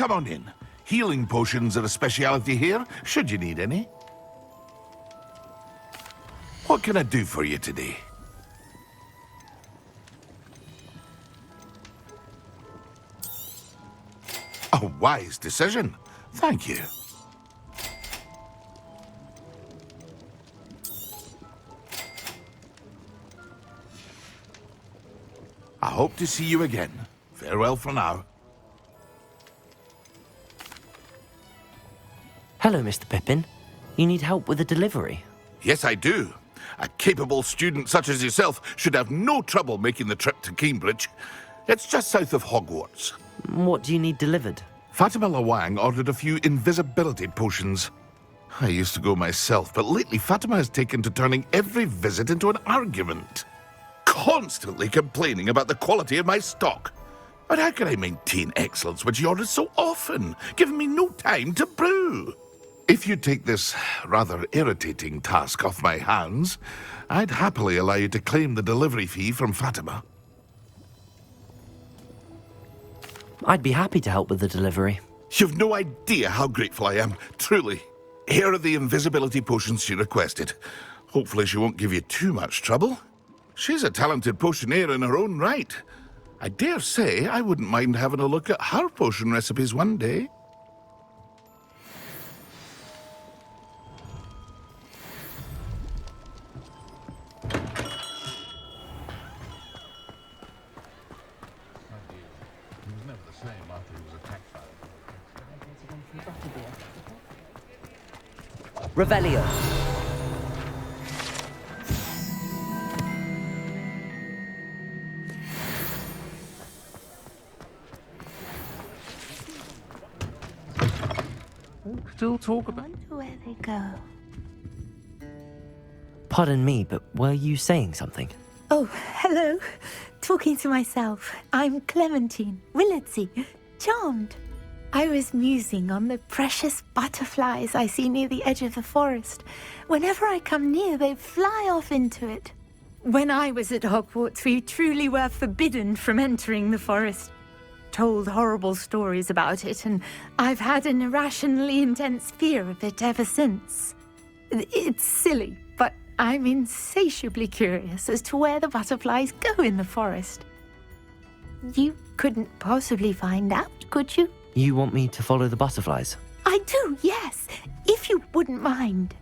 come on in. Healing potions are a speciality here, should you need any. What can I do for you today? A wise decision. Thank you. I hope to see you again. Farewell for now. Hello, Mr. Pippin. You need help with a delivery? Yes, I do. A capable student such as yourself should have no trouble making the trip to Cambridge. It's just south of Hogwarts. What do you need delivered? Fatima Lawang ordered a few invisibility potions. I used to go myself, but lately Fatima has taken to turning every visit into an argument. Constantly complaining about the quality of my stock. But how can I maintain excellence when she orders so often, giving me no time to brew? If you take this rather irritating task off my hands, I'd happily allow you to claim the delivery fee from Fatima. I'd be happy to help with the delivery. You've no idea how grateful I am, truly. Here are the invisibility potions she requested. Hopefully she won't give you too much trouble. She's a talented potioneer in her own right. I dare say I wouldn't mind having a look at her potion recipes one day. Revelio. Still talk about... I wonder where they go. Pardon me, but were you saying something? Oh, hello. Talking to myself. I'm Clementine Willardsey. Charmed. I was musing on the precious butterflies I see near the edge of the forest. Whenever I come near, they fly off into it. When I was at Hogwarts, we truly were forbidden from entering the forest. Told horrible stories about it, and I've had an irrationally intense fear of it ever since. It's silly, but I'm insatiably curious as to where the butterflies go in the forest. You couldn't possibly find out, could you? You want me to follow the butterflies? I do, yes, if you wouldn't mind.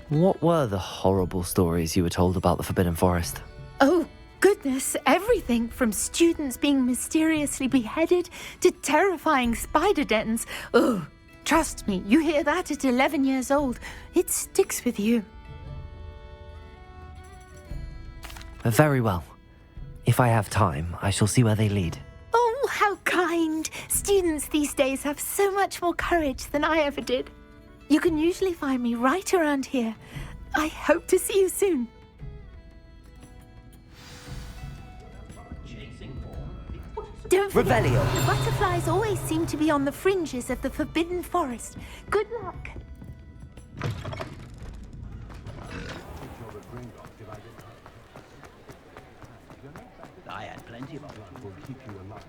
What were the horrible stories you were told about the Forbidden Forest? Oh, goodness, everything from students being mysteriously beheaded to terrifying spider dens. Oh, trust me, you hear that at 11 years old, it sticks with you. Very well. If I have time, I shall see where they lead. Oh, how kind. Students these days have so much more courage than I ever did. You can usually find me right around here. I hope to see you soon. Don't forget, Revelio. the butterflies always seem to be on the fringes of the Forbidden Forest. Good luck. I had plenty of them. Will keep you alive.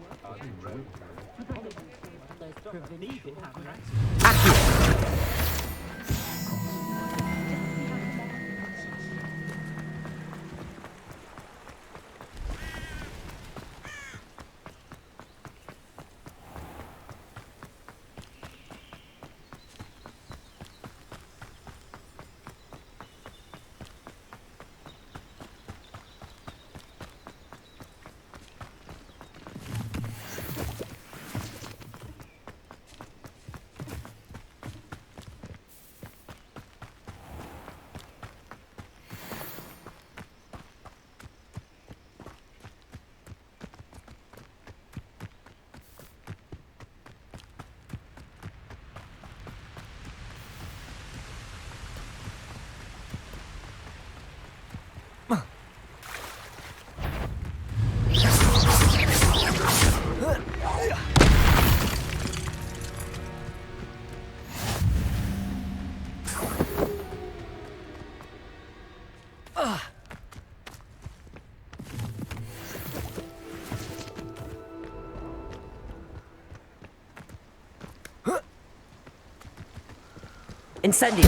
Incendio!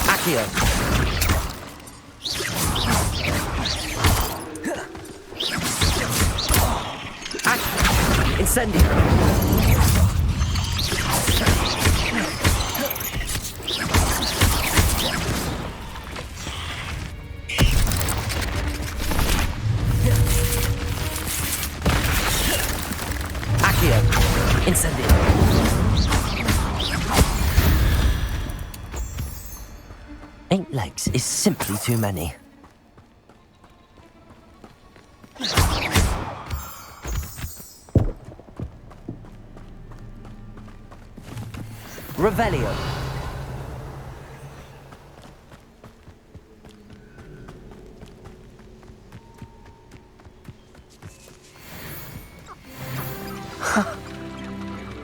Accio! Incendio! Incendio! Eight legs is simply too many. Revelio.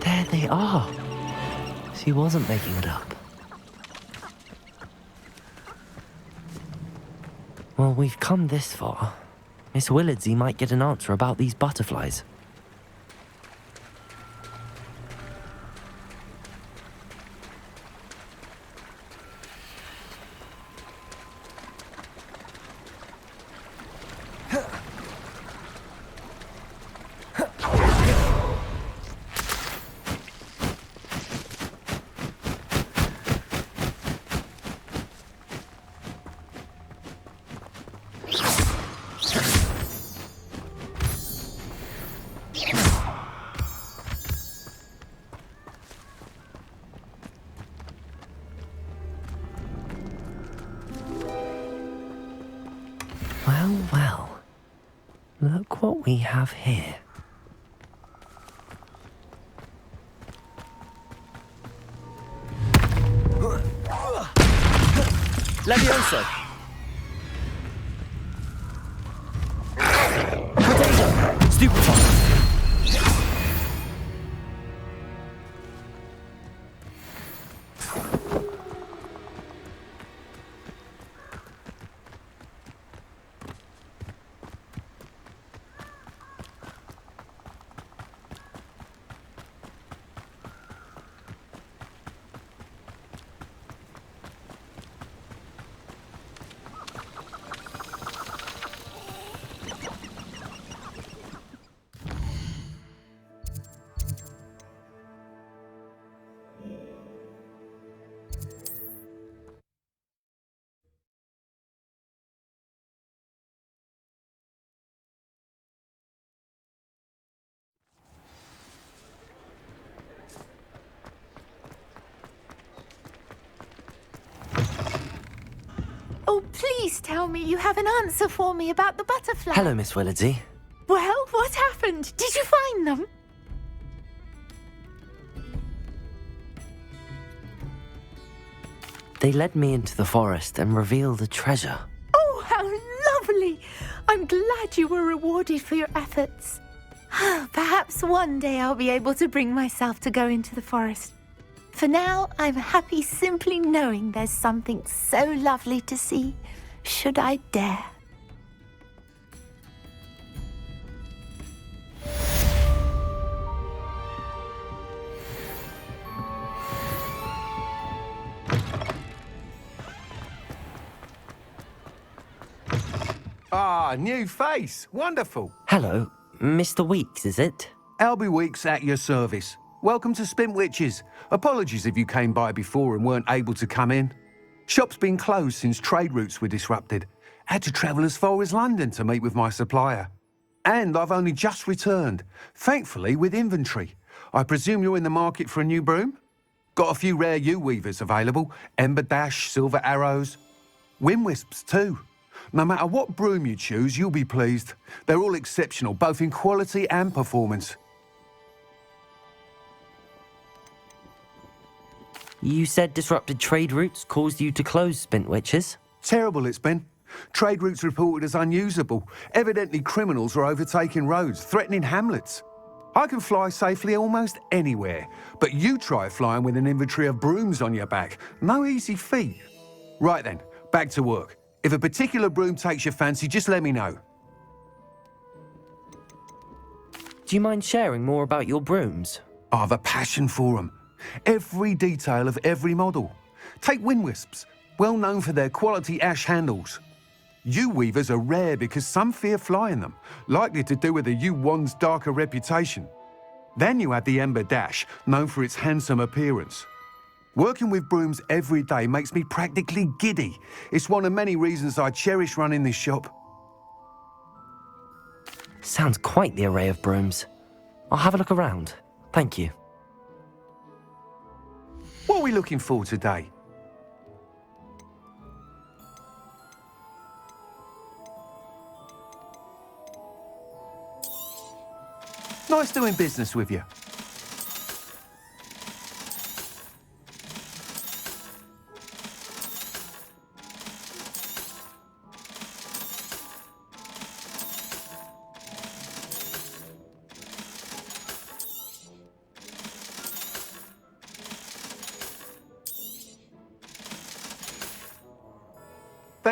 There they are. She wasn't making it up. Well, we've come this far. Miss Willardsey might get an answer about these butterflies. Well, well. Look what we have here. Leviosa! Potato! Stupefy! Oh, please tell me you have an answer for me about the butterfly. Hello, Miss Willardsey. Well, what happened? Did you find them? They led me into the forest and revealed a treasure. Oh, how lovely! I'm glad you were rewarded for your efforts. Perhaps one day I'll be able to bring myself to go into the forest. For now, I'm happy simply knowing there's something so lovely to see, should I dare. Ah, new face. Wonderful. Hello, Mr. Weeks, is it? Albie Weeks at your service. Welcome to Spintwitches. Apologies if you came by before and weren't able to come in. Shop's been closed since trade routes were disrupted. Had to travel as far as London to meet with my supplier. And I've only just returned, thankfully with inventory. I presume you're in the market for a new broom? Got a few rare yew-weavers available. Ember Dash, Silver Arrows. Wind Wisps too. No matter what broom you choose, you'll be pleased. They're all exceptional, both in quality and performance. You said disrupted trade routes caused you to close Spintwitches? Terrible it's been. Trade routes reported as unusable. Evidently criminals are overtaking roads, threatening hamlets. I can fly safely almost anywhere, but you try flying with an inventory of brooms on your back. No easy feat. Right then, back to work. If a particular broom takes your fancy, just let me know. Do you mind sharing more about your brooms? I have a passion for them. Every detail of every model. Take wind wisps, well known for their quality ash handles. Yew weavers are rare because some fear flying them, likely to do with the yew wand's darker reputation. Then you have the ember dash, known for its handsome appearance. Working with brooms every day makes me practically giddy. It's one of many reasons I cherish running this shop. Sounds quite the array of brooms. I'll have a look around. Thank you. What are we looking for today? Nice doing business with you.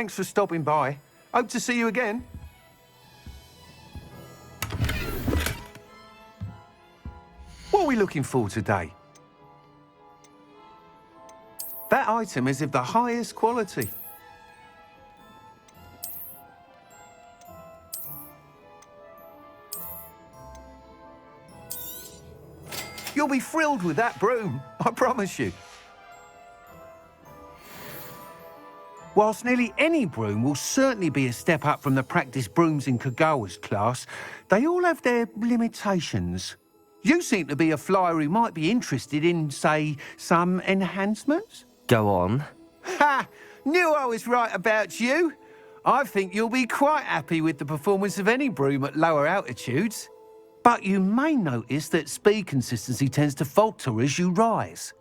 Thanks for stopping by. Hope to see you again. What are we looking for today? That item is of the highest quality. You'll be thrilled with that broom, I promise you. Whilst nearly any broom will certainly be a step up from the practice brooms in Kagawa's class, they all have their limitations. You seem to be a flyer who might be interested in, say, some enhancements? Go on. Ha! Knew I was right about you. I think you'll be quite happy with the performance of any broom at lower altitudes. But you may notice that speed consistency tends to falter as you rise.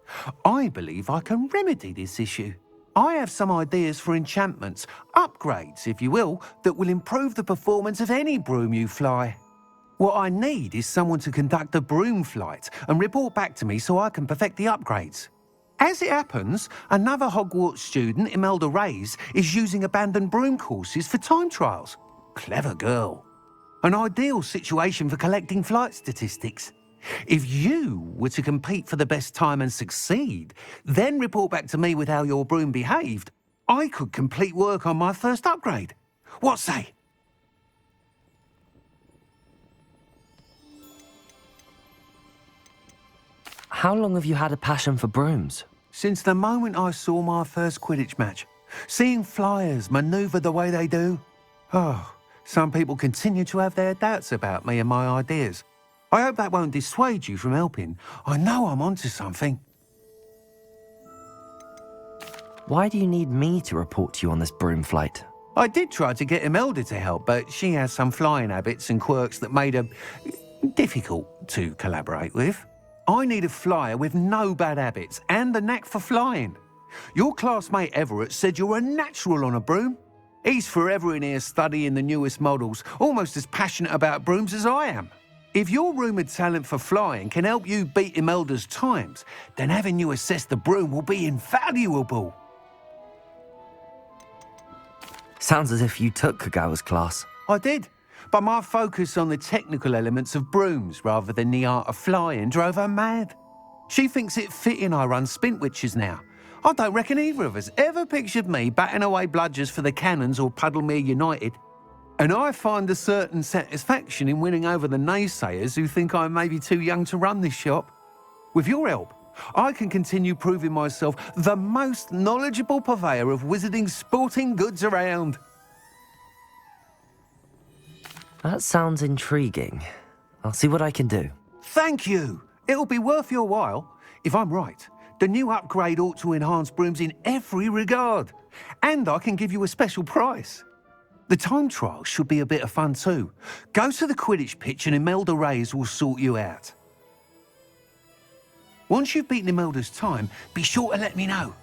I believe I can remedy this issue. I have some ideas for enchantments, upgrades, if you will, that will improve the performance of any broom you fly. What I need is someone to conduct a broom flight and report back to me so I can perfect the upgrades. As it happens, another Hogwarts student, Imelda Reyes, is using abandoned broom courses for time trials. Clever girl. An ideal situation for collecting flight statistics. If you were to compete for the best time and succeed, then report back to me with how your broom behaved, I could complete work on my first upgrade. What say? How long have you had a passion for brooms? Since the moment I saw my first Quidditch match, seeing flyers manoeuvre the way they do. Oh, some people continue to have their doubts about me and my ideas. I hope that won't dissuade you from helping. I know I'm onto something. Why do you need me to report to you on this broom flight? I did try to get Imelda to help, but she has some flying habits and quirks that made her difficult to collaborate with. I need a flyer with no bad habits and the knack for flying. Your classmate Everett said you're a natural on a broom. He's forever in here studying the newest models, almost as passionate about brooms as I am. If your rumoured talent for flying can help you beat Imelda's times, then having you assess the broom will be invaluable. Sounds as if you took Kagawa's class. I did, but my focus on the technical elements of brooms rather than the art of flying drove her mad. She thinks it fitting I run Spintwitches now. I don't reckon either of us ever pictured me batting away bludgers for the Cannons or Puddlemere United. And I find a certain satisfaction in winning over the naysayers who think I may be too young to run this shop. With your help, I can continue proving myself the most knowledgeable purveyor of wizarding sporting goods around. That sounds intriguing. I'll see what I can do. Thank you. It'll be worth your while. If I'm right, the new upgrade ought to enhance brooms in every regard. And I can give you a special price. The time trial should be a bit of fun too. Go to the Quidditch pitch and Imelda Reyes will sort you out. Once you've beaten Imelda's time, be sure to let me know.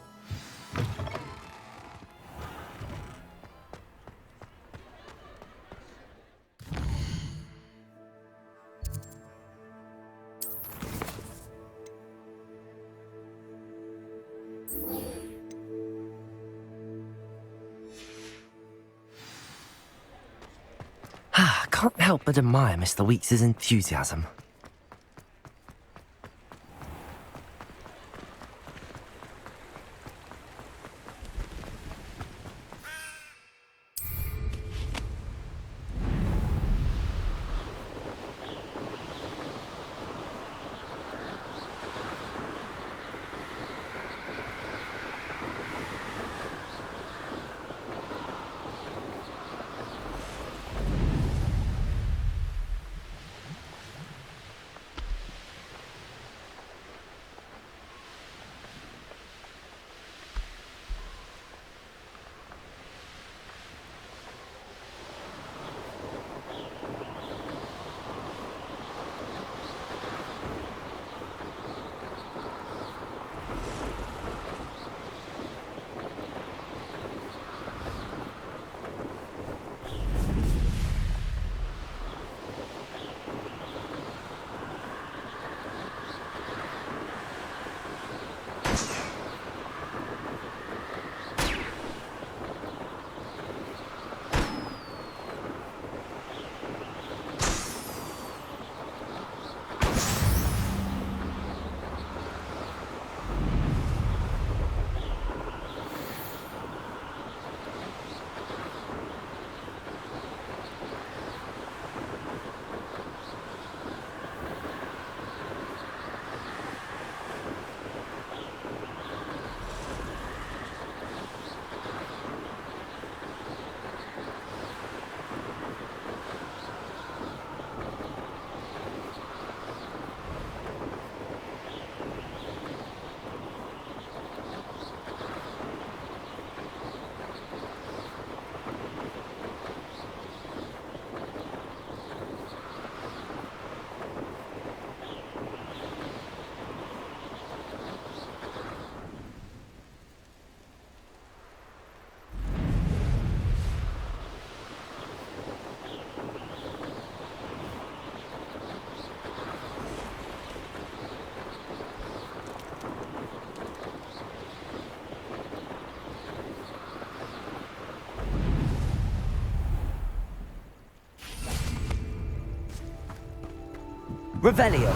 Can't help but admire Mr. Weeks' enthusiasm. Revelio.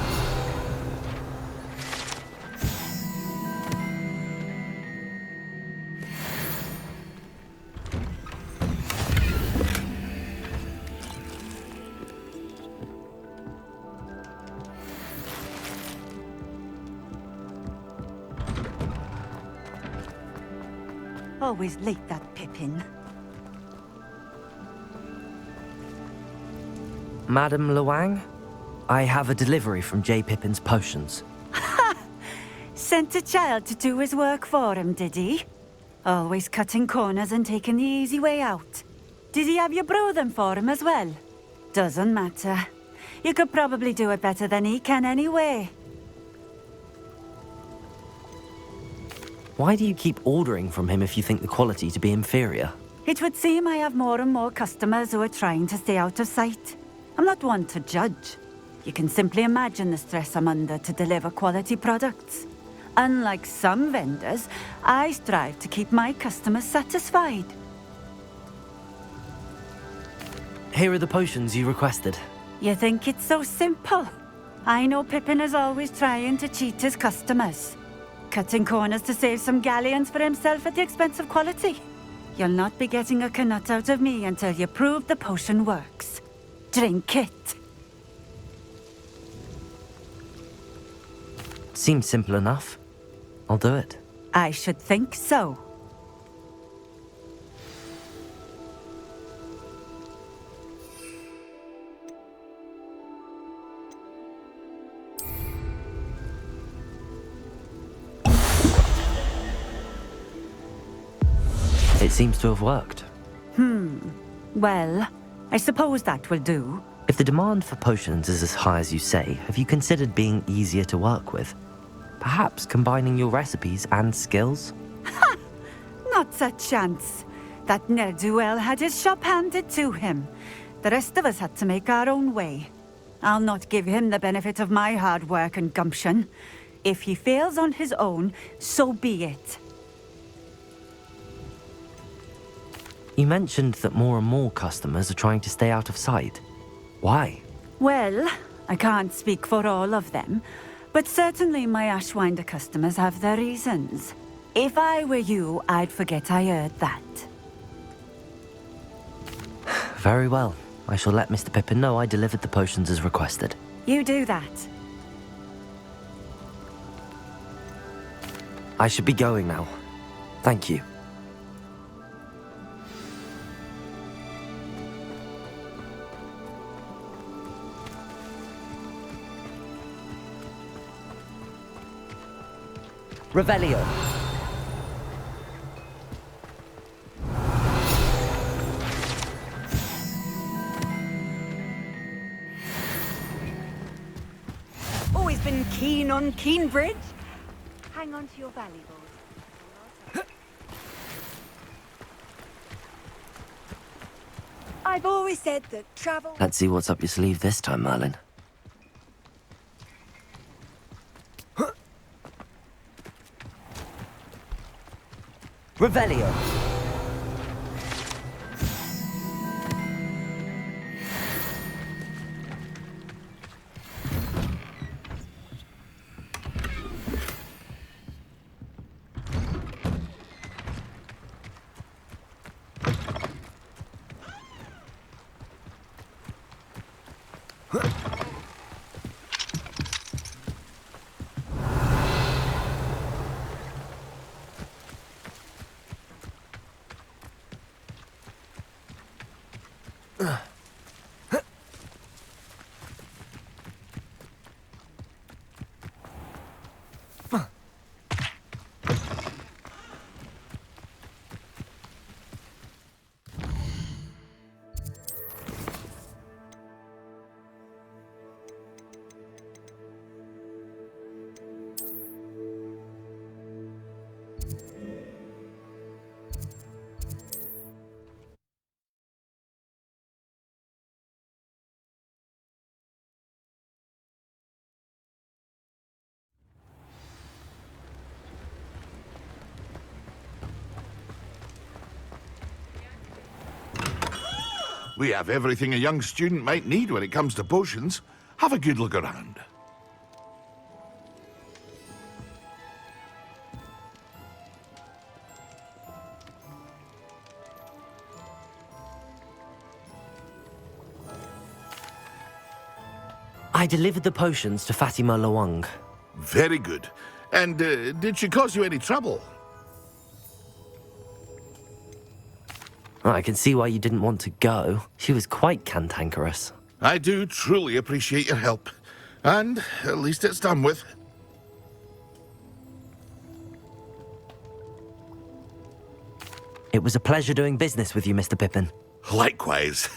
Always late, that Pippin. Madam Luang, I have a delivery from J. Pippin's potions. Sent a child to do his work for him, did he? Always cutting corners and taking the easy way out. Did he have you brew them for him as well? Doesn't matter. You could probably do it better than he can anyway. Why do you keep ordering from him if you think the quality to be inferior? It would seem I have more and more customers who are trying to stay out of sight. I'm not one to judge. You can simply imagine the stress I'm under to deliver quality products. Unlike some vendors, I strive to keep my customers satisfied. Here are the potions you requested. You think it's so simple? I know Pippin is always trying to cheat his customers. Cutting corners to save some galleons for himself at the expense of quality. You'll not be getting a canut out of me until you prove the potion works. Drink it. Seems simple enough. I'll do it. I should think so. It seems to have worked. Well, I suppose that will do. If the demand for potions is as high as you say, have you considered being easier to work with? Perhaps combining your recipes and skills? Not a chance. That ne'er-do-well had his shop handed to him. The rest of us had to make our own way. I'll not give him the benefit of my hard work and gumption. If he fails on his own, so be it. You mentioned that more and more customers are trying to stay out of sight. Why? Well, I can't speak for all of them, but certainly my Ashwinder customers have their reasons. If I were you, I'd forget I heard that. Very well. I shall let Mr. Pippin know I delivered the potions as requested. You do that. I should be going now. Thank you. Revelio. Always been keen on Keenbridge. Hang on to your valuables. I've always said that travel... Let's see what's up your sleeve this time, Merlin. Revelio. We have everything a young student might need when it comes to potions. Have a good look around. I delivered the potions to Fatima Lawang. Very good. And did she cause you any trouble? I can see why you didn't want to go. She was quite cantankerous. I do truly appreciate your help. And at least it's done with. It was a pleasure doing business with you, Mr. Pippin. Likewise.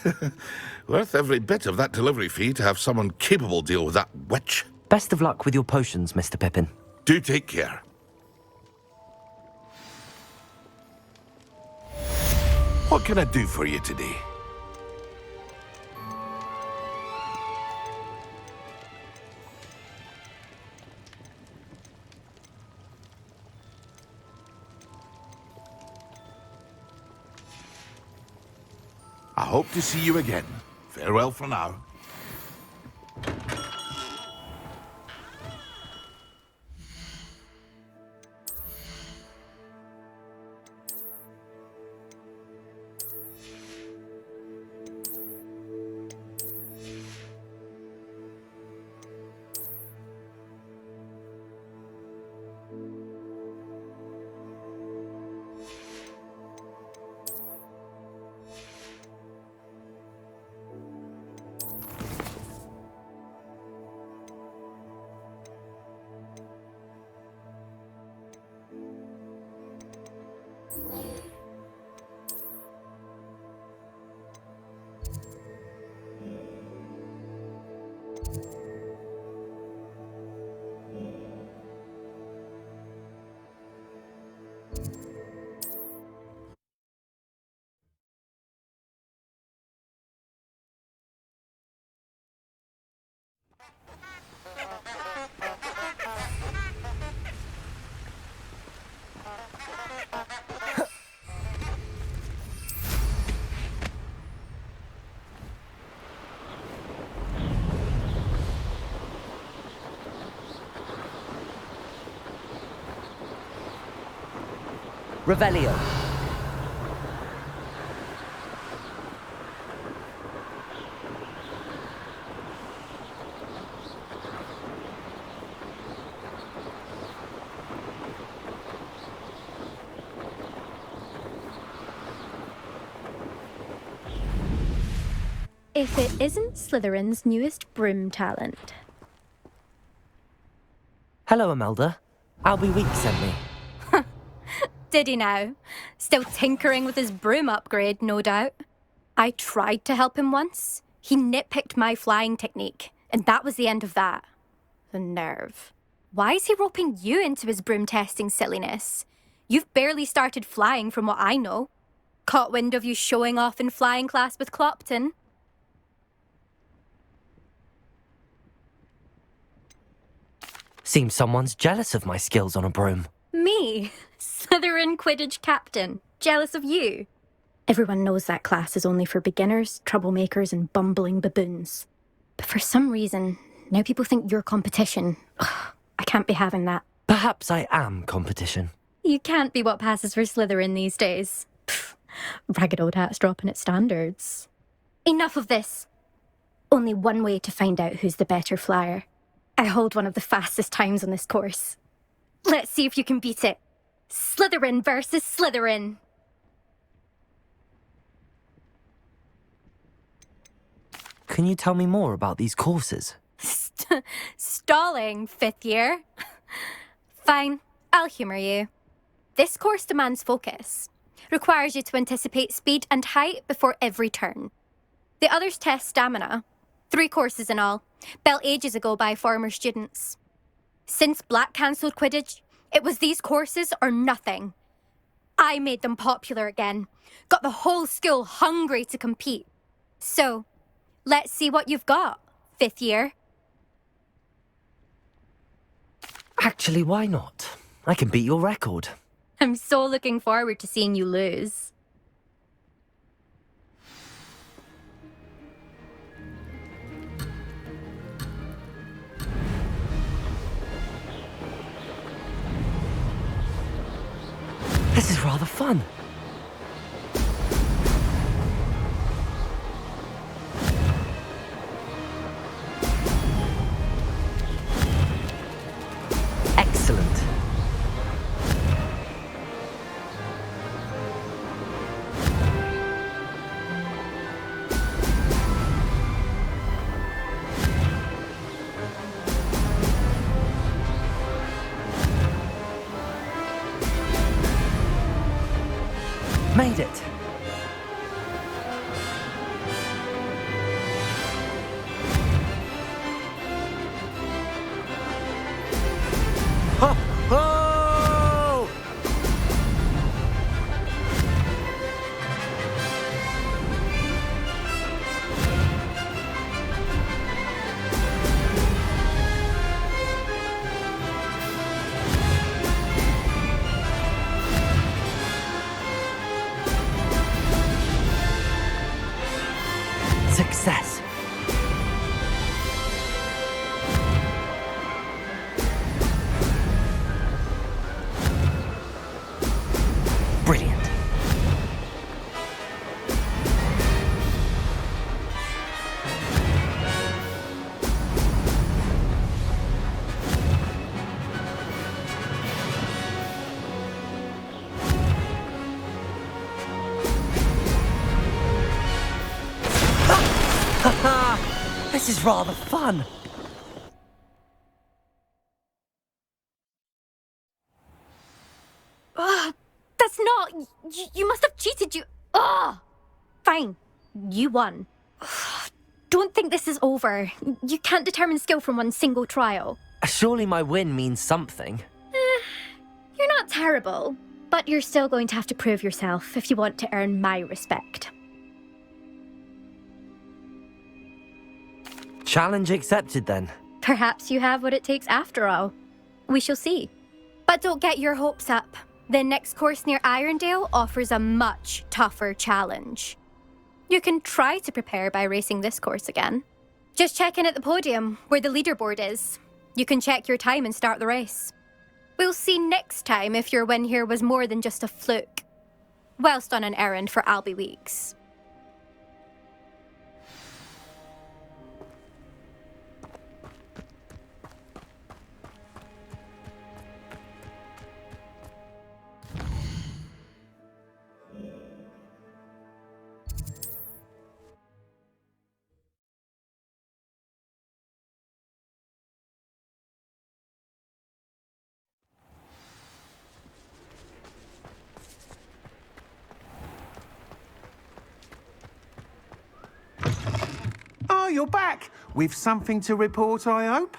Worth every bit of that delivery fee to have someone capable deal with that witch. Best of luck with your potions, Mr. Pippin. Do take care. What can I do for you today? I hope to see you again. Farewell for now. Revelio. If it isn't Slytherin's newest broom talent. Hello, Imelda. Albie Weeks sent me. Did he now? Still tinkering with his broom upgrade, no doubt. I tried to help him once. He nitpicked my flying technique, and that was the end of that. The nerve. Why is he roping you into his broom testing silliness? You've barely started flying from what I know. Caught wind of you showing off in flying class with Clopton. Seems someone's jealous of my skills on a broom. Me? Slytherin Quidditch captain. Jealous of you? Everyone knows that class is only for beginners, troublemakers, and bumbling baboons. But for some reason, now people think you're competition. Ugh, I can't be having that. Perhaps I am competition. You can't be what passes for Slytherin these days. Pfft, ragged old hat's dropping its standards. Enough of this. Only one way to find out who's the better flyer. I hold one of the fastest times on this course. Let's see if you can beat it. Slytherin versus Slytherin. Can you tell me more about these courses? Stalling, fifth year. Fine, I'll humour you. This course demands focus. Requires you to anticipate speed and height before every turn. The others test stamina. 3 courses in all, built ages ago by former students. Since Black cancelled Quidditch, it was these courses or nothing. I made them popular again, got the whole school hungry to compete. So, let's see what you've got, fifth year. Actually, why not? I can beat your record. I'm so looking forward to seeing you lose. This is rather fun. Excellent. Made it. Ho, ho! Success. Brilliant. This is rather fun. That's not... You must have cheated, you... Ugh! Fine. You won. Don't think this is over. You can't determine skill from one single trial. Surely my win means something. You're not terrible, but you're still going to have to prove yourself if you want to earn my respect. Challenge accepted then. Perhaps you have what it takes after all. We shall see. But don't get your hopes up. The next course near Irondale offers a much tougher challenge. You can try to prepare by racing this course again. Just check in at the podium, where the leaderboard is. You can check your time and start the race. We'll see next time if your win here was more than just a fluke, whilst on an errand for Albie Weeks. Oh, you're back! With something to report, I hope?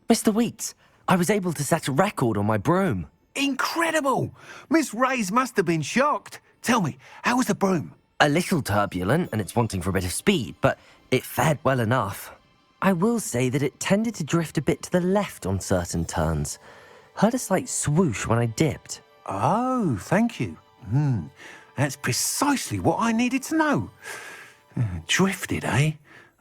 Mr. Weeks, I was able to set a record on my broom. Incredible! Miss Ray's must have been shocked. Tell me, how was the broom? A little turbulent and it's wanting for a bit of speed, but it fared well enough. I will say that it tended to drift a bit to the left on certain turns. Heard a slight swoosh when I dipped. Oh, thank you. That's precisely what I needed to know. Drifted, eh?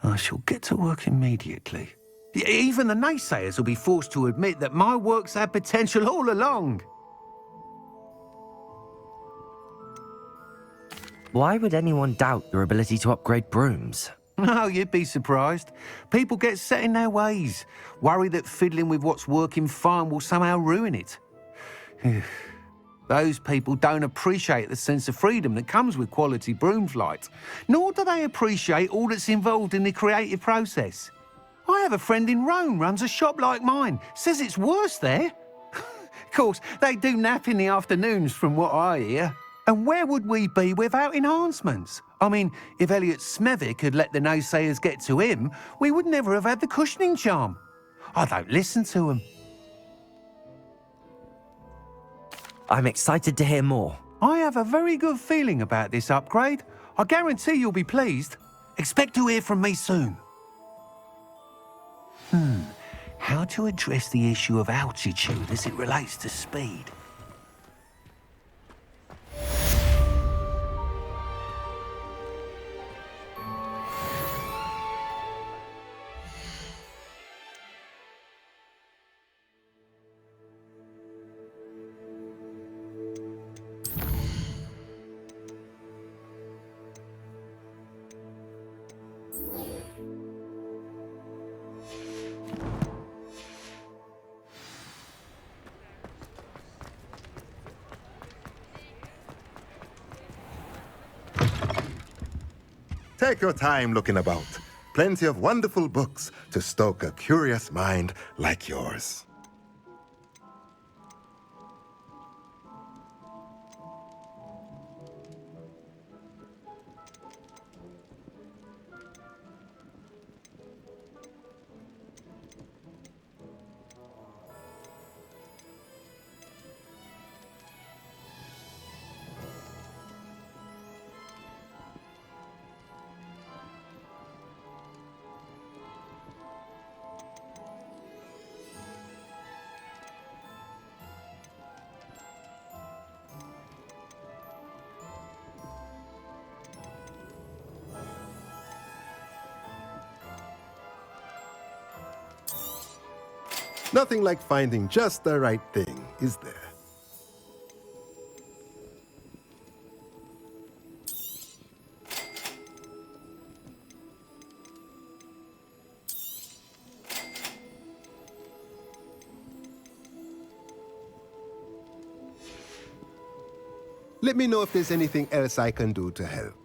I shall get to work immediately. Even the naysayers will be forced to admit that my work's had potential all along. Why would anyone doubt your ability to upgrade brooms? No, you'd be surprised. People get set in their ways, worry that fiddling with what's working fine will somehow ruin it. Those people don't appreciate the sense of freedom that comes with quality broom flight, nor do they appreciate all that's involved in the creative process. I have a friend in Rome runs a shop like mine, says it's worse there. Of course, they do nap in the afternoons from what I hear. And where would we be without enhancements? I mean, if Elliot Smethwick had let the naysayers get to him, we would never have had the cushioning charm. I don't listen to them. I'm excited to hear more. I have a very good feeling about this upgrade. I guarantee you'll be pleased. Expect to hear from me soon. How to address the issue of altitude as it relates to speed? Take your time looking about. Plenty of wonderful books to stoke a curious mind like yours. Nothing like finding just the right thing, is there? Let me know if there's anything else I can do to help.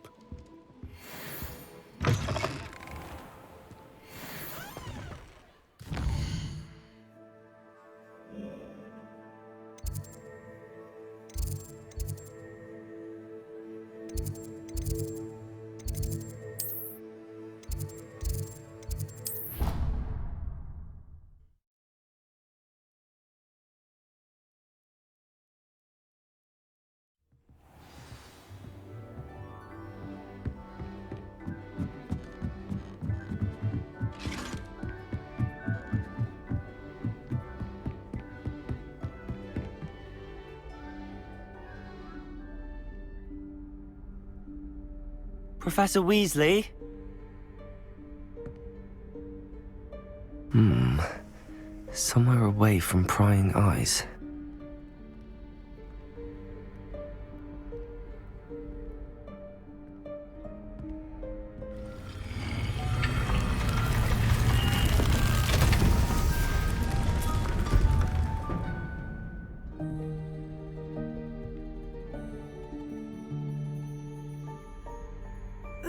Professor Weasley? Somewhere away from prying eyes.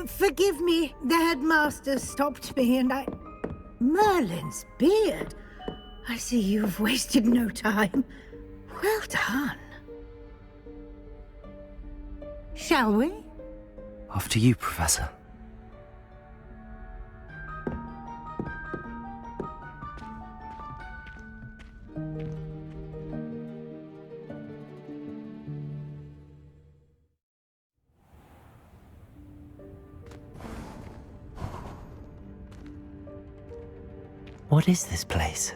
Forgive me, the headmaster stopped me and I... Merlin's beard. I see you've wasted no time. Well done. Shall we? After you, Professor. What is this place?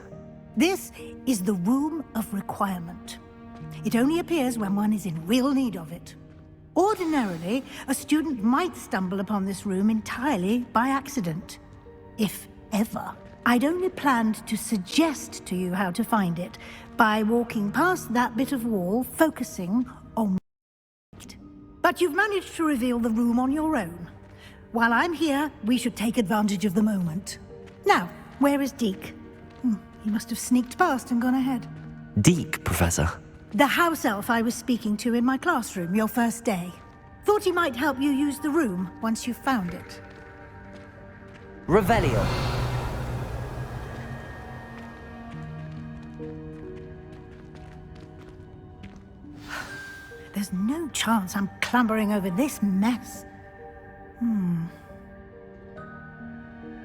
This is the Room of Requirement. It only appears when one is in real need of it. Ordinarily, a student might stumble upon this room entirely by accident. If ever. I'd only planned to suggest to you how to find it by walking past that bit of wall, focusing on it. But you've managed to reveal the room on your own. While I'm here, we should take advantage of the moment. Now, where is Deke? He must have sneaked past and gone ahead. Deke, Professor. The house elf I was speaking to in my classroom your first day. Thought he might help you use the room once you found it. Revelio. There's no chance I'm clambering over this mess.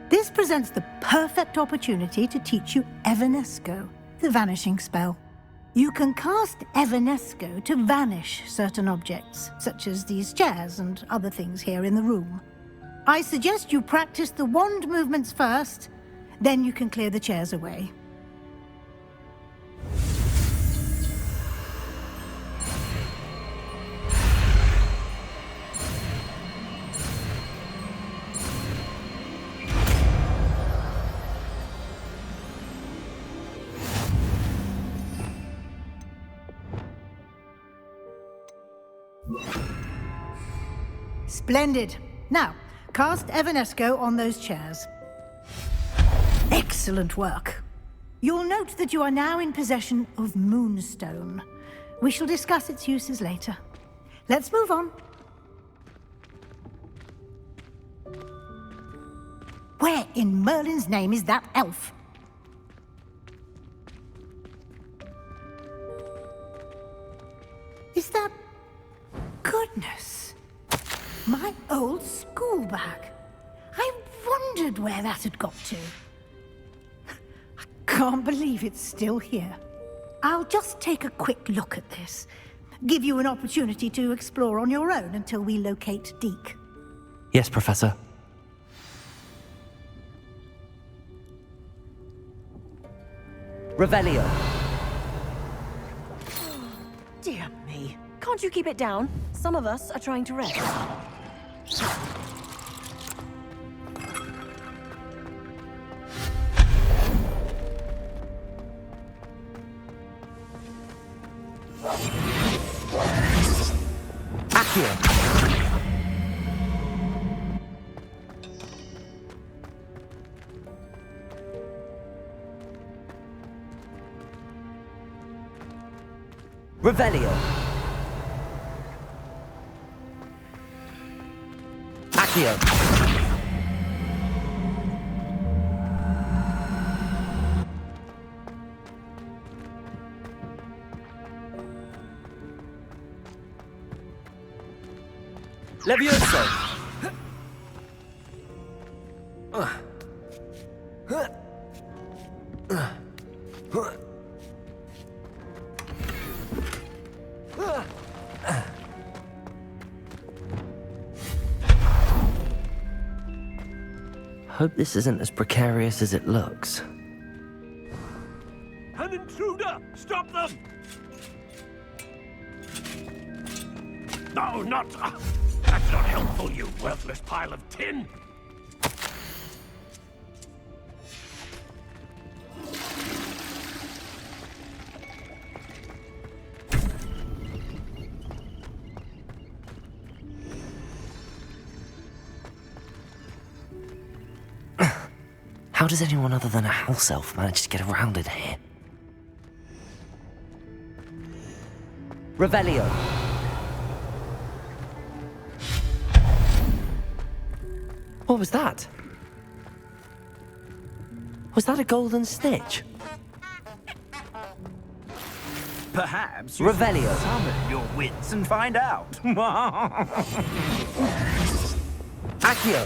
This presents the perfect opportunity to teach you Evanesco, the vanishing spell. You can cast Evanesco to vanish certain objects, such as these chairs and other things here in the room. I suggest you practice the wand movements first, then you can clear the chairs away. Splendid. Now, cast Evanesco on those chairs. Excellent work. You'll note that you are now in possession of Moonstone. We shall discuss its uses later. Let's move on. Where in Merlin's name is that elf? Is that... Goodness. My old school bag. I wondered where that had got to. I can't believe it's still here. I'll just take a quick look at this. Give you an opportunity to explore on your own until we locate Deke. Yes, Professor. Revelio. Dear me. Can't you keep it down? Some of us are trying to rest. Accio. Revelio. Accio. Levioso. Hope this isn't as precarious as it looks. An intruder! Stop them! No, not... that's not helpful, you worthless pile of tin! does anyone other than a house elf manage to get around in here? Revelio. What was that? Was that a golden snitch? Perhaps you Revelio. should summon your wits and find out. Accio.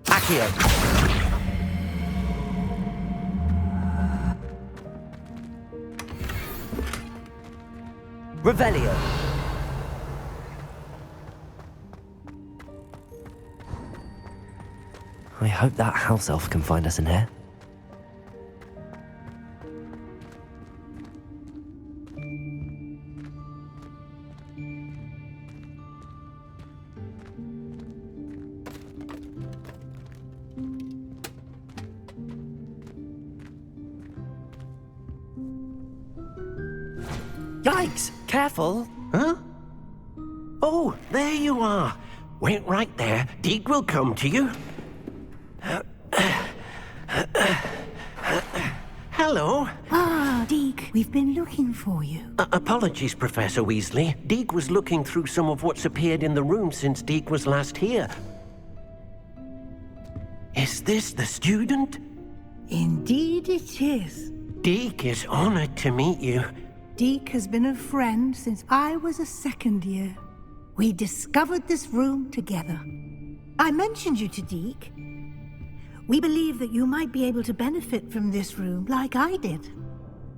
Accio. Revelio. I hope that house elf can find us in here. Yikes! Careful! Huh? Oh, there you are. Wait right there. Deke will come to you. Hello. Ah, Deke, we've been looking for you. Apologies, Professor Weasley. Deke was looking through some of what's appeared in the room since Deke was last here. Is this the student? Indeed it is. Deke is honored to meet you. Deke has been a friend since I was a second year. We discovered this room together. I mentioned you to Deke. We believe that you might be able to benefit from this room like I did.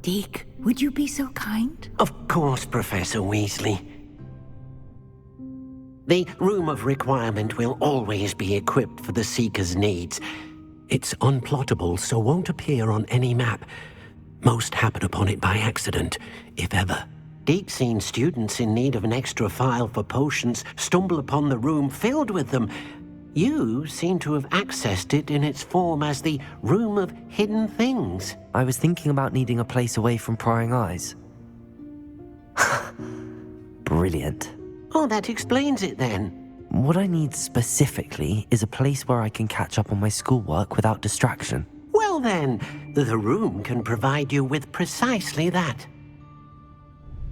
Deke, would you be so kind? Of course, Professor Weasley. The Room of Requirement will always be equipped for the Seeker's needs. It's unplottable, so won't appear on any map. Most happen upon it by accident, if ever. Deke's seen students in need of an extra file for potions stumble upon the room filled with them. You seem to have accessed it in its form as the Room of Hidden Things. I was thinking about needing a place away from prying eyes. Brilliant. Oh, that explains it then. What I need specifically is a place where I can catch up on my schoolwork without distraction. Well then, the room can provide you with precisely that.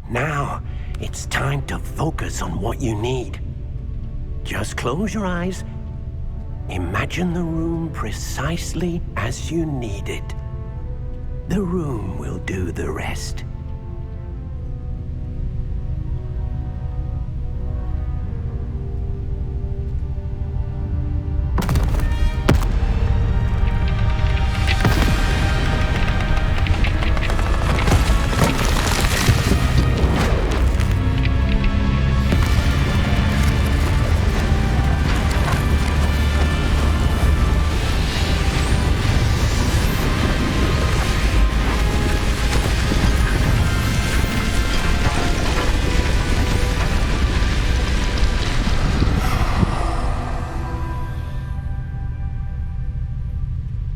Now, it's time to focus on what you need. Just close your eyes. Imagine the room precisely as you need it. The room will do the rest.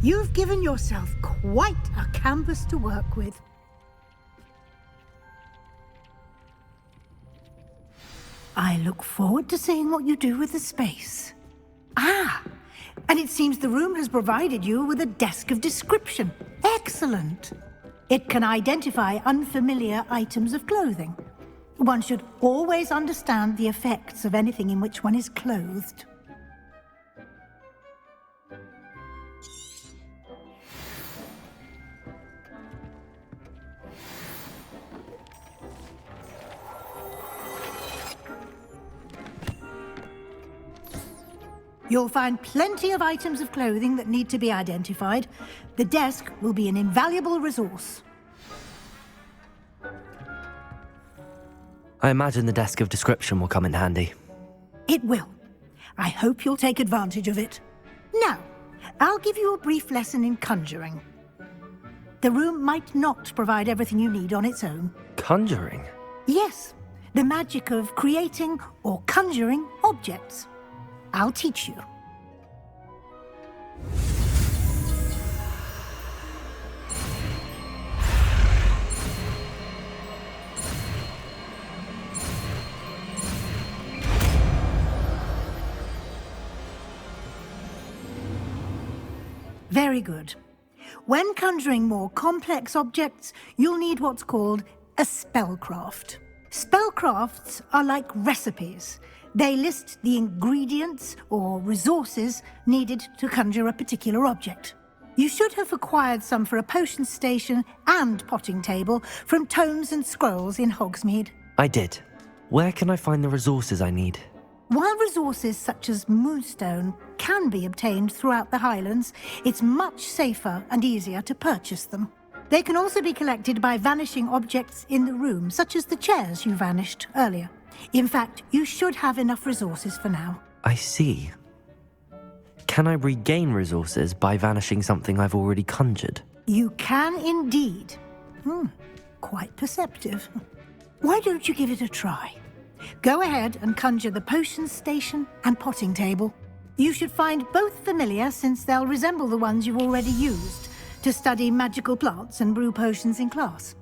You've given yourself quite a canvas to work with. I look forward to seeing what you do with the space. Ah, and it seems the room has provided you with a desk of description. Excellent. It can identify unfamiliar items of clothing. One should always understand the effects of anything in which one is clothed. You'll find plenty of items of clothing that need to be identified. The desk will be an invaluable resource. I imagine the desk of description will come in handy. It will. I hope you'll take advantage of it. Now, I'll give you a brief lesson in conjuring. The room might not provide everything you need on its own. Conjuring? Yes, the magic of creating or conjuring objects. I'll teach you. Very good. When conjuring more complex objects, you'll need what's called a spellcraft. Spellcrafts are like recipes. They list the ingredients or resources needed to conjure a particular object. You should have acquired some for a potion station and potting table from tomes and scrolls in Hogsmeade. I did. Where can I find the resources I need? While resources such as moonstone can be obtained throughout the Highlands, it's much safer and easier to purchase them. They can also be collected by vanishing objects in the room, such as the chairs you vanished earlier. In fact, you should have enough resources for now. I see. Can I regain resources by vanishing something I've already conjured? You can indeed. Quite perceptive. Why don't you give it a try? Go ahead and conjure the potion station and potting table. You should find both familiar, since they'll resemble the ones you've already used to study magical plants and brew potions in class.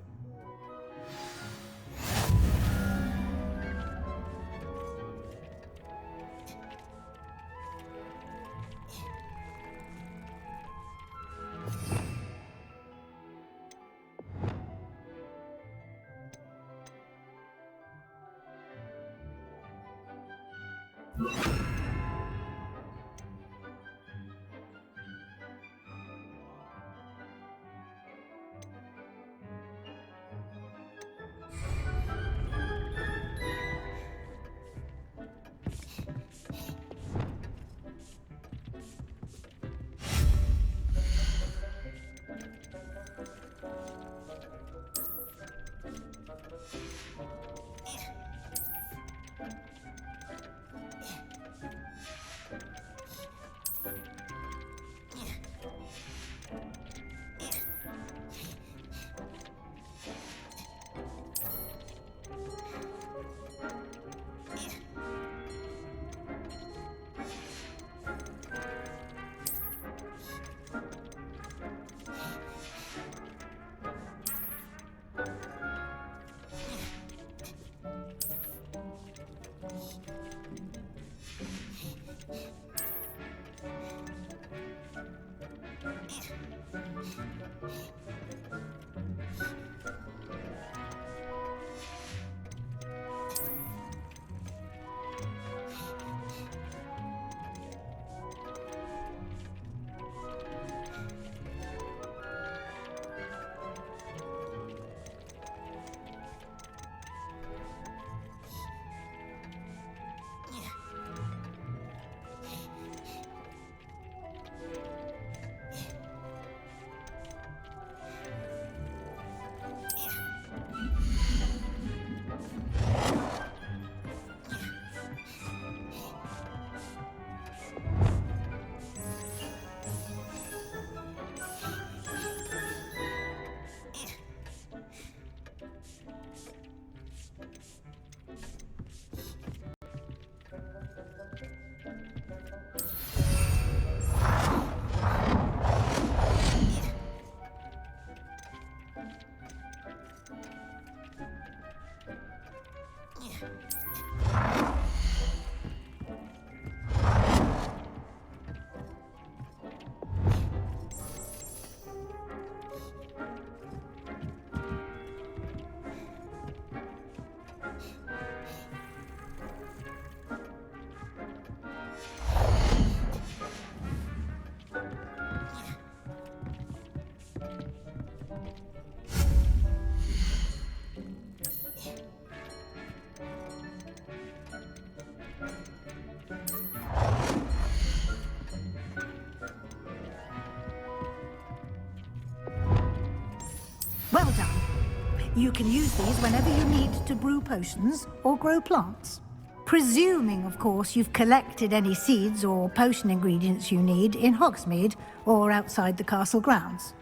You can use these whenever you need to brew potions or grow plants. Presuming, of course, you've collected any seeds or potion ingredients you need in Hogsmeade or outside the castle grounds.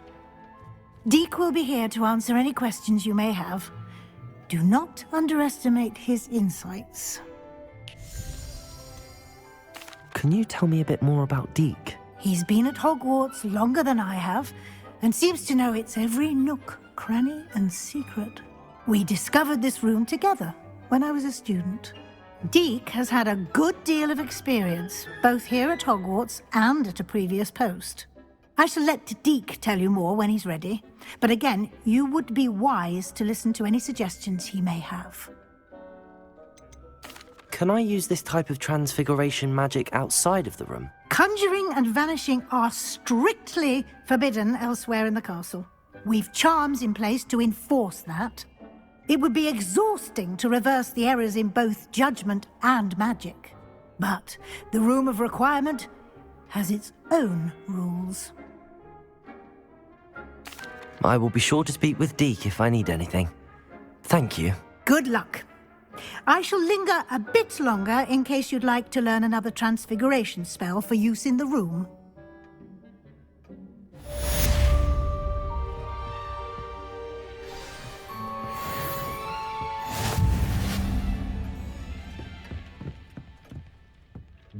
Deek will be here to answer any questions you may have. Do not underestimate his insights. Can you tell me a bit more about Deek? He's been at Hogwarts longer than I have, and seems to know its every nook, cranny, and secret. We discovered this room together when I was a student. Deek has had a good deal of experience, both here at Hogwarts and at a previous post. I shall let Deek tell you more when he's ready, but again, you would be wise to listen to any suggestions he may have. Can I use this type of transfiguration magic outside of the room? Conjuring and vanishing are strictly forbidden elsewhere in the castle. We've charms in place to enforce that. It would be exhausting to reverse the errors in both judgment and magic. But the Room of Requirement has its own rules. I will be sure to speak with Deek if I need anything. Thank you. Good luck. I shall linger a bit longer in case you'd like to learn another transfiguration spell for use in the room.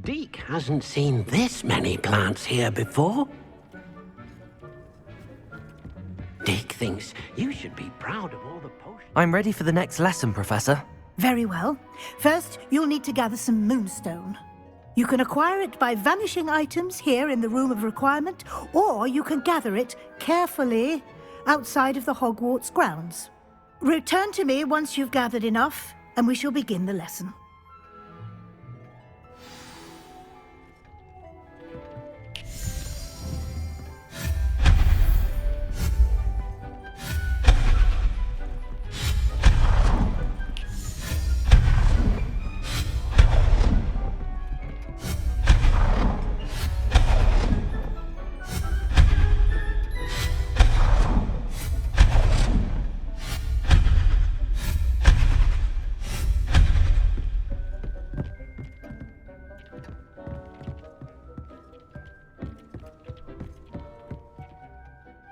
Deek hasn't seen this many plants here before. Deek thinks you should be proud of all the potions. I'm ready for the next lesson, Professor. Very well. First, you'll need to gather some moonstone. You can acquire it by vanishing items here in the Room of Requirement, or you can gather it carefully outside of the Hogwarts grounds. Return to me once you've gathered enough, and we shall begin the lesson.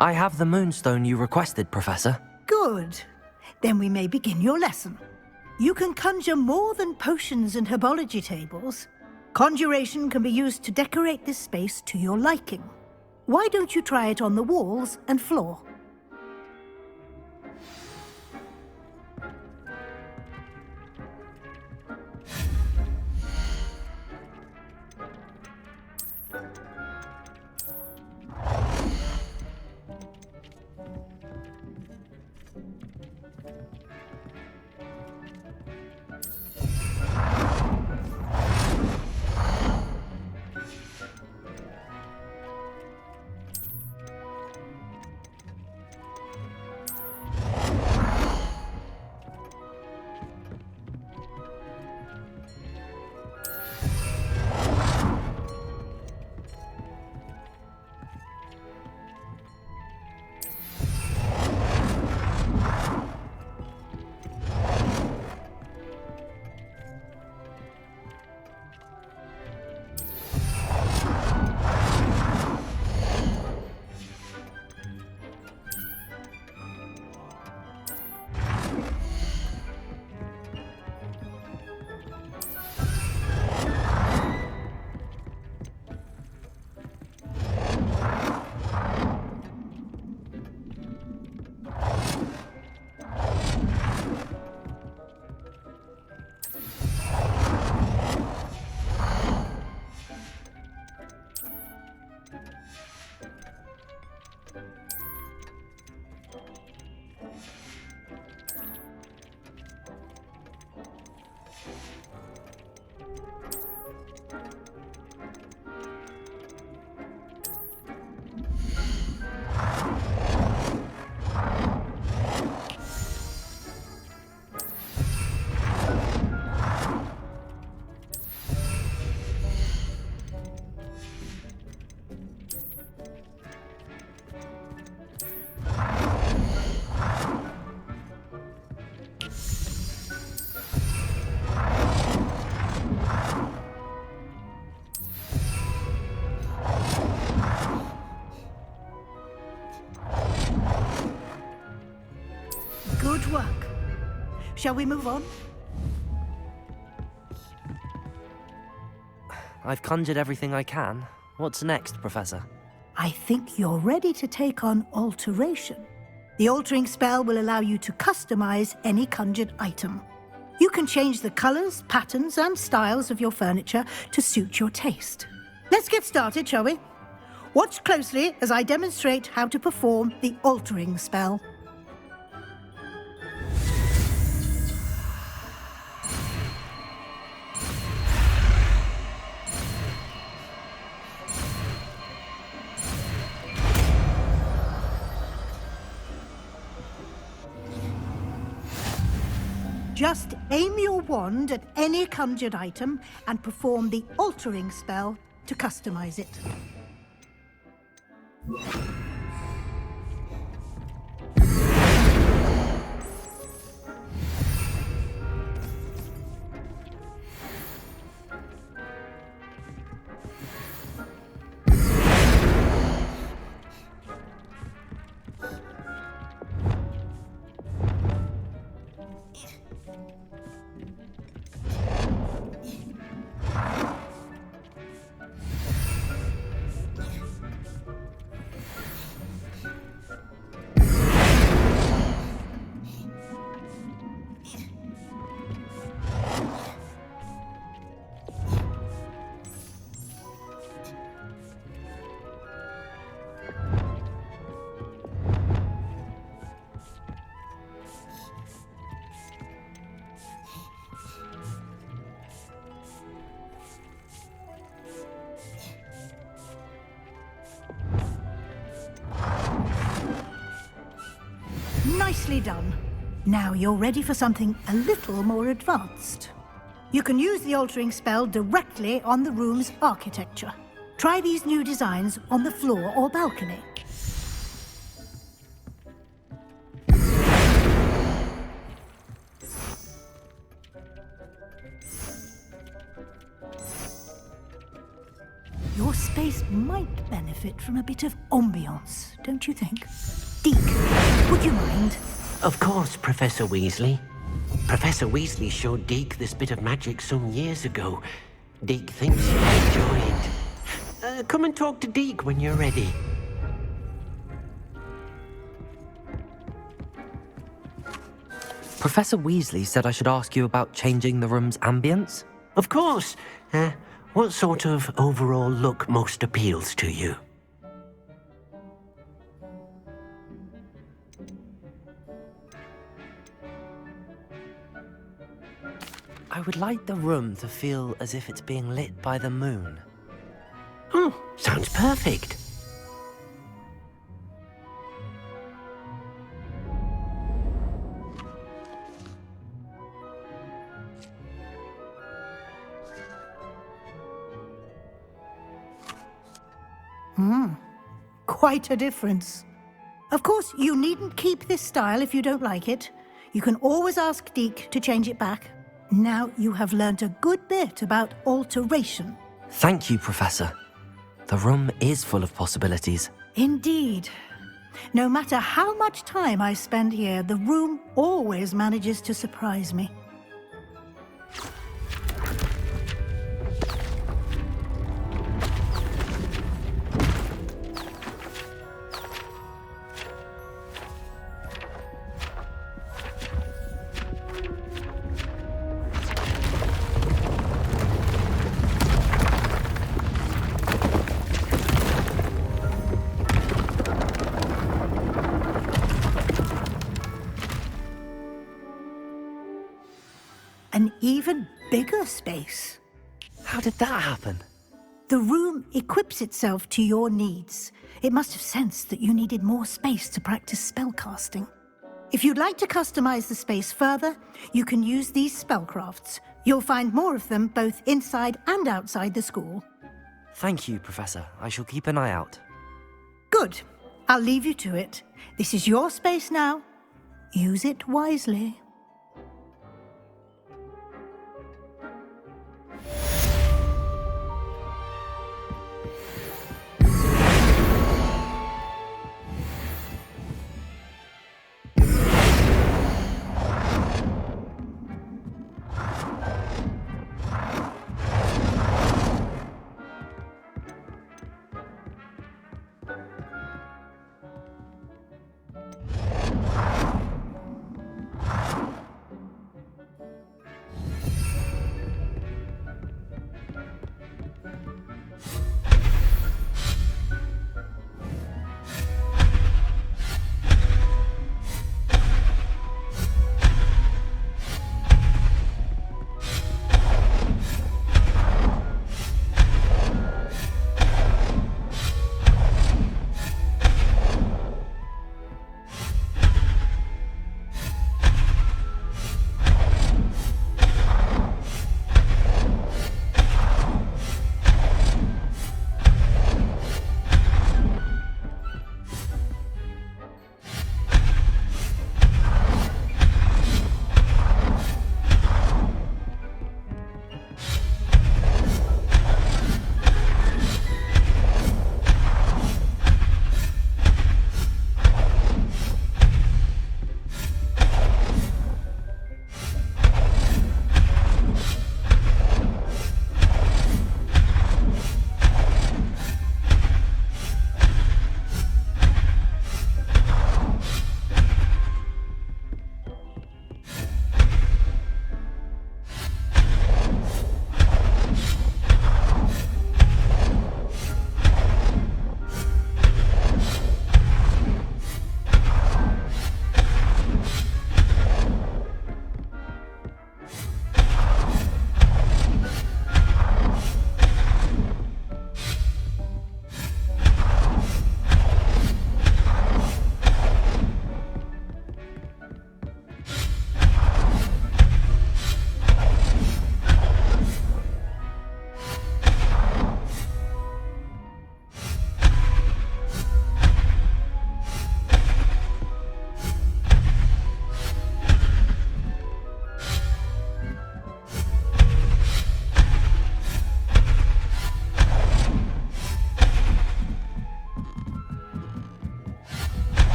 I have the moonstone you requested, Professor. Good. Then we may begin your lesson. You can conjure more than potions and herbology tables. Conjuration can be used to decorate this space to your liking. Why don't you try it on the walls and floor? Shall we move on? I've conjured everything I can. What's next, Professor? I think you're ready to take on alteration. The altering spell will allow you to customize any conjured item. You can change the colors, patterns, and styles of your furniture to suit your taste. Let's get started, shall we? Watch closely as I demonstrate how to perform the altering spell. Just aim your wand at any conjured item and perform the altering spell to customize it. Nicely done. Now you're ready for something a little more advanced. You can use the altering spell directly on the room's architecture. Try these new designs on the floor or balcony. Your space might benefit from a bit of ambiance, don't you think? Deke, would you mind? Of course, Professor Weasley. Professor Weasley showed Deke this bit of magic some years ago. Deke thinks you'll enjoy it. Come and talk to Deke when you're ready. Professor Weasley said I should ask you about changing the room's ambience? Of course. What sort of overall look most appeals to you? I would like the room to feel as if it's being lit by the moon. Oh, sounds perfect. Quite a difference. Of course, you needn't keep this style if you don't like it. You can always ask Deke to change it back. Now you have learnt a good bit about alteration. Thank you, Professor. The room is full of possibilities. Indeed. No matter how much time I spend here, the room always manages to surprise me. An even bigger space. How did that happen? The room equips itself to your needs. It must have sensed that you needed more space to practice spellcasting. If you'd like to customize the space further, you can use these spellcrafts. You'll find more of them both inside and outside the school. Thank you, Professor. I shall keep an eye out. Good. I'll leave you to it. This is your space now. Use it wisely.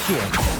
Accio.